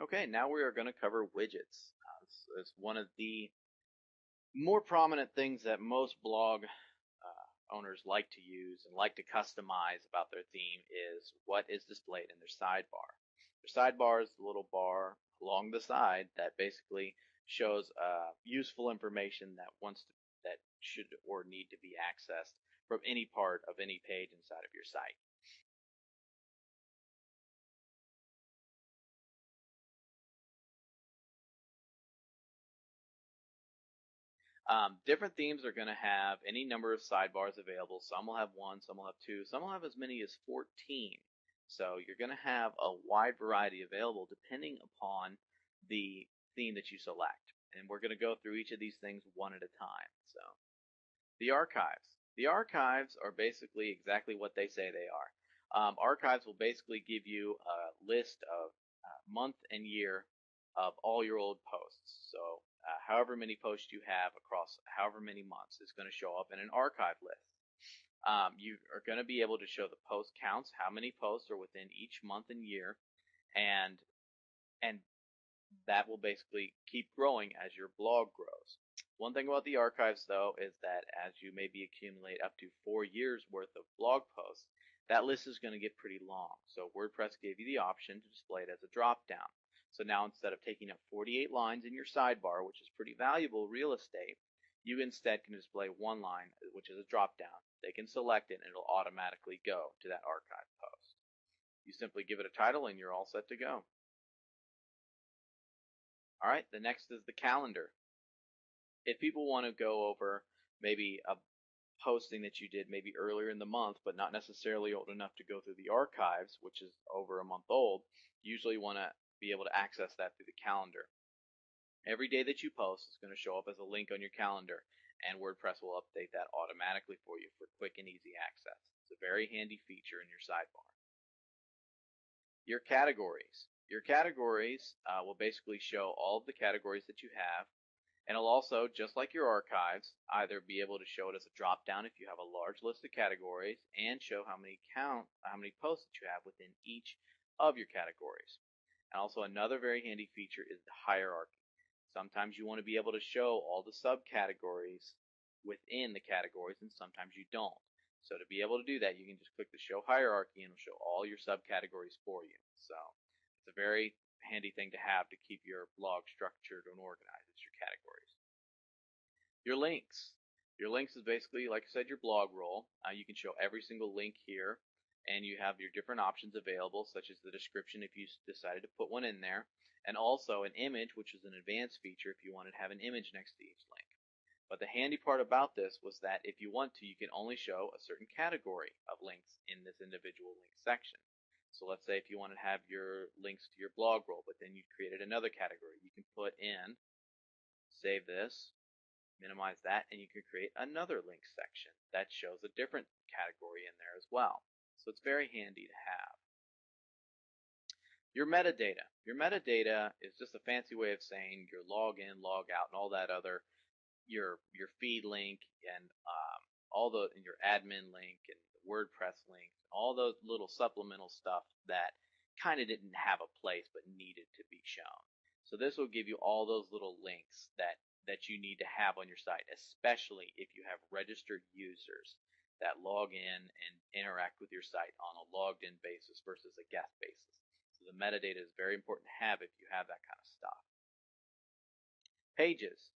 Okay, now we are going to cover widgets. It's one of the more prominent things that most blog owners like to use and like to customize about their theme is what is displayed in their sidebar. Their sidebar is the little bar along the side that basically shows useful information that should or need to be accessed from any part of any page inside of your site. Different themes are going to have any number of sidebars available. Some will have one, some will have two, some will have as many as 14. So you're going to have a wide variety available depending upon the theme that you select. And we're going to go through each of these things one at a time. So the archives. The archives are basically exactly what they say they are. Archives will basically give you a list of month and year of all your old posts. So however many posts you have across however many months is going to show up in an archive list. You are going to be able to show the post counts, how many posts are within each month and year, and that will basically keep growing as your blog grows. One thing about the archives, though, is that as you maybe accumulate up to 4 years worth of blog posts, that list is going to get pretty long. So WordPress gave you the option to display it as a drop-down. So now instead of taking up 48 lines in your sidebar, which is pretty valuable real estate, you instead can display one line, which is a drop-down. They can select it and it'll automatically go to that archive post. You simply give it a title and you're all set to go. All right, the next is the calendar. If people want to go over maybe a posting that you did maybe earlier in the month, but not necessarily old enough to go through the archives, which is over a month old, you usually want to be able to access that through the calendar. Every day that you post is going to show up as a link on your calendar, and WordPress will update that automatically for you for quick and easy access. It's a very handy feature in your sidebar. Your categories. Your categories will basically show all of the categories that you have, and it'll also, just like your archives, either be able to show it as a drop-down if you have a large list of categories, and show how many posts that you have within each of your categories. And also another very handy feature is the hierarchy. Sometimes you want to be able to show all the subcategories within the categories, and sometimes you don't. So to be able to do that, you can just click the show hierarchy and it'll show all your subcategories for you. So it's a very handy thing to have to keep your blog structured and organized as your categories. Your links. Your links is basically, like I said, your blog roll. You can show every single link here, and you have your different options available, such as the description if you decided to put one in there, and also an image, which is an advanced feature if you wanted to have an image next to each link. But the handy part about this was that if you want to, you can only show a certain category of links in this individual link section. So let's say if you want to have your links to your blog roll, but then you created another category, you can put in, save this, minimize that, and you can create another link section that shows a different category in there as well. So it's very handy to have. Your metadata. Your metadata is just a fancy way of saying your login, log out, and all that other, your feed link, and your admin link and the WordPress link, all those little supplemental stuff that kind of didn't have a place but needed to be shown. So this will give you all those little links that you need to have on your site, especially if you have registered users that log in and interact with your site on a logged in basis versus a guest basis. So the metadata is very important to have if you have that kind of stuff. Pages.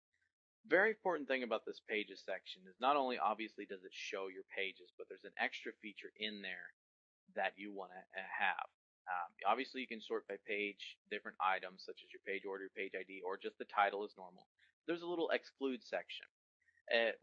Very important thing about this pages section is not only obviously does it show your pages, but there's an extra feature in there that you want to have. Obviously, you can sort by page different items such as your page order, page ID, or just the title is normal. There's a little exclude section.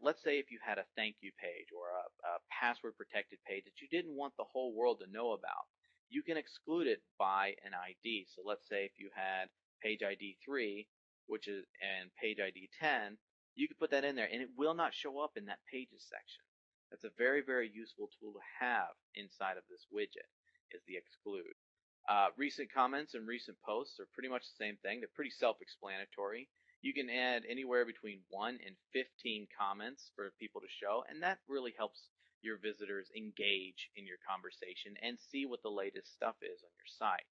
Let's say if you had a thank you page or a password protected page that you didn't want the whole world to know about, you can exclude it by an ID. So let's say if you had page ID 3, and page ID 10, you can put that in there and it will not show up in that pages section. That's a very, very useful tool to have inside of this widget, is the exclude. Recent comments and recent posts are pretty much the same thing. They're pretty self-explanatory. You can add anywhere between 1 and 15 comments for people to show, and that really helps your visitors engage in your conversation and see what the latest stuff is on your site.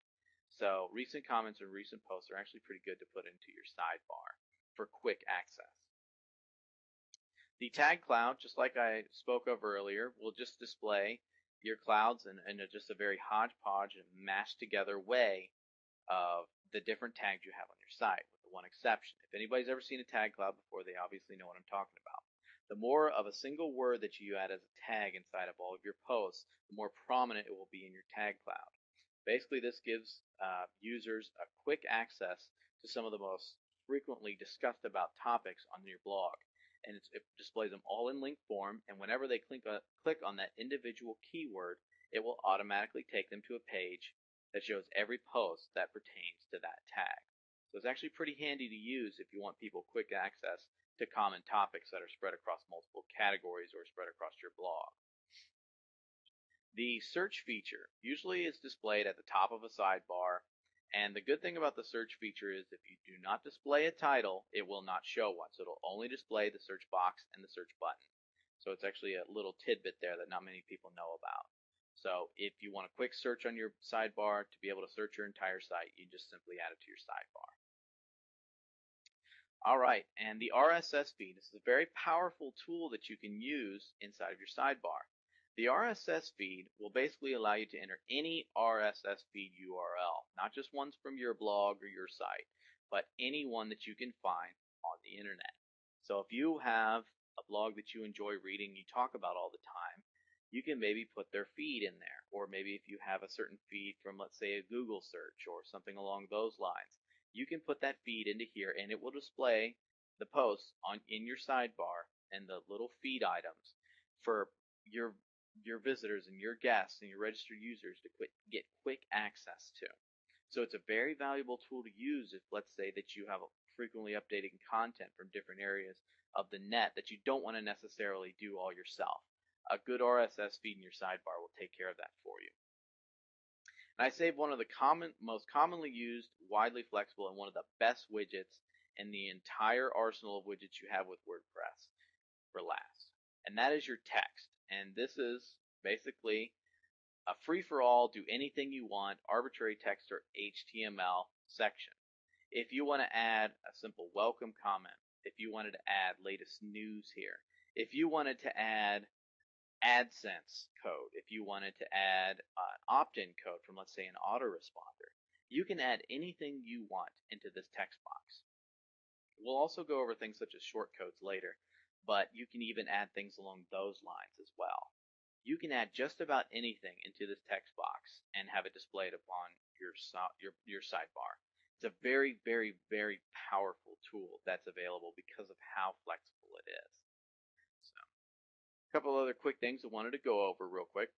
So recent comments and recent posts are actually pretty good to put into your sidebar for quick access. The tag cloud, just like I spoke of earlier, will just display your clouds in just a very hodgepodge and mashed together way of the different tags you have on your site, with the one exception. If anybody's ever seen a tag cloud before, they obviously know what I'm talking about. The more of a single word that you add as a tag inside of all of your posts, the more prominent it will be in your tag cloud. Basically, this gives users a quick access to some of the most frequently discussed about topics on your blog. And it displays them all in link form, and whenever they click on that individual keyword, it will automatically take them to a page that shows every post that pertains to that tag. So it's actually pretty handy to use if you want people quick access to common topics that are spread across multiple categories or spread across your blog. The search feature usually is displayed at the top of a sidebar, and the good thing about the search feature is if you do not display a title, it will not show one. So it'll only display the search box and the search button. So it's actually a little tidbit there that not many people know about. So if you want a quick search on your sidebar to be able to search your entire site, you just simply add it to your sidebar. Alright, and the RSS feed is a very powerful tool that you can use inside of your sidebar. The RSS feed will basically allow you to enter any RSS feed URL, not just ones from your blog or your site, but any one that you can find on the internet. So if you have a blog that you enjoy reading, you talk about all the time, you can maybe put their feed in there. Or maybe if you have a certain feed from, let's say, a Google search or something along those lines, you can put that feed into here and it will display the posts in your sidebar and the little feed items for your visitors and your guests and your registered users to get quick access to. So it's a very valuable tool to use if, let's say, that you have frequently updating content from different areas of the net that you don't want to necessarily do all yourself. A good RSS feed in your sidebar will take care of that for you. And I saved one of the most commonly used, widely flexible, and one of the best widgets in the entire arsenal of widgets you have with WordPress for last. And that is your text. And this is basically a free-for-all, do anything you want, arbitrary text or HTML section. If you want to add a simple welcome comment, if you wanted to add latest news here, if you wanted to add AdSense code, if you wanted to add an opt-in code from, let's say, an autoresponder, you can add anything you want into this text box. We'll also go over things such as shortcodes later, but you can even add things along those lines as well. You can add just about anything into this text box and have it displayed upon your sidebar. It's a very, very, very powerful tool that's available because of how flexible it is. So, a couple other quick things I wanted to go over real quick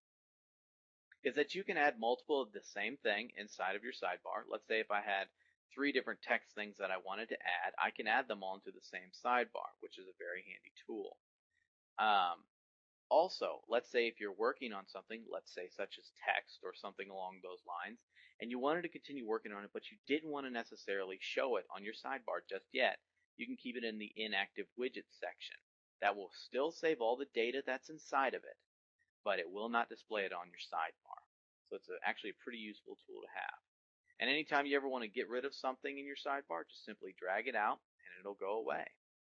is that you can add multiple of the same thing inside of your sidebar. Let's say if I had 3 different text things that I wanted to add, I can add them all into the same sidebar, which is a very handy tool. Also, let's say if you're working on something, let's say such as text or something along those lines, and you wanted to continue working on it, but you didn't want to necessarily show it on your sidebar just yet, you can keep it in the inactive widgets section. That will still save all the data that's inside of it, but it will not display it on your sidebar. So it's actually a pretty useful tool to have. And anytime you ever want to get rid of something in your sidebar, just simply drag it out and it'll go away.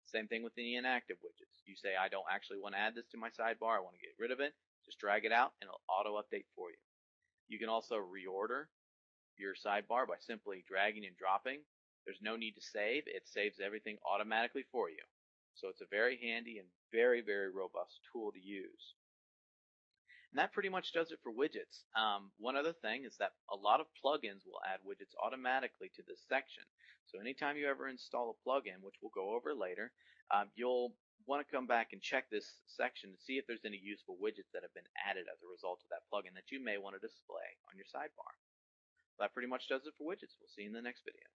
Same thing with the inactive widgets. You say, I don't actually want to add this to my sidebar, I want to get rid of it, just drag it out and it'll auto update for you. You can also reorder your sidebar by simply dragging and dropping. There's no need to save, it saves everything automatically for you. So it's a very handy and very, very robust tool to use. And that pretty much does it for widgets. One other thing is that a lot of plugins will add widgets automatically to this section. So anytime you ever install a plugin, which we'll go over later, you'll want to come back and check this section to see if there's any useful widgets that have been added as a result of that plugin that you may want to display on your sidebar. That pretty much does it for widgets. We'll see you in the next video.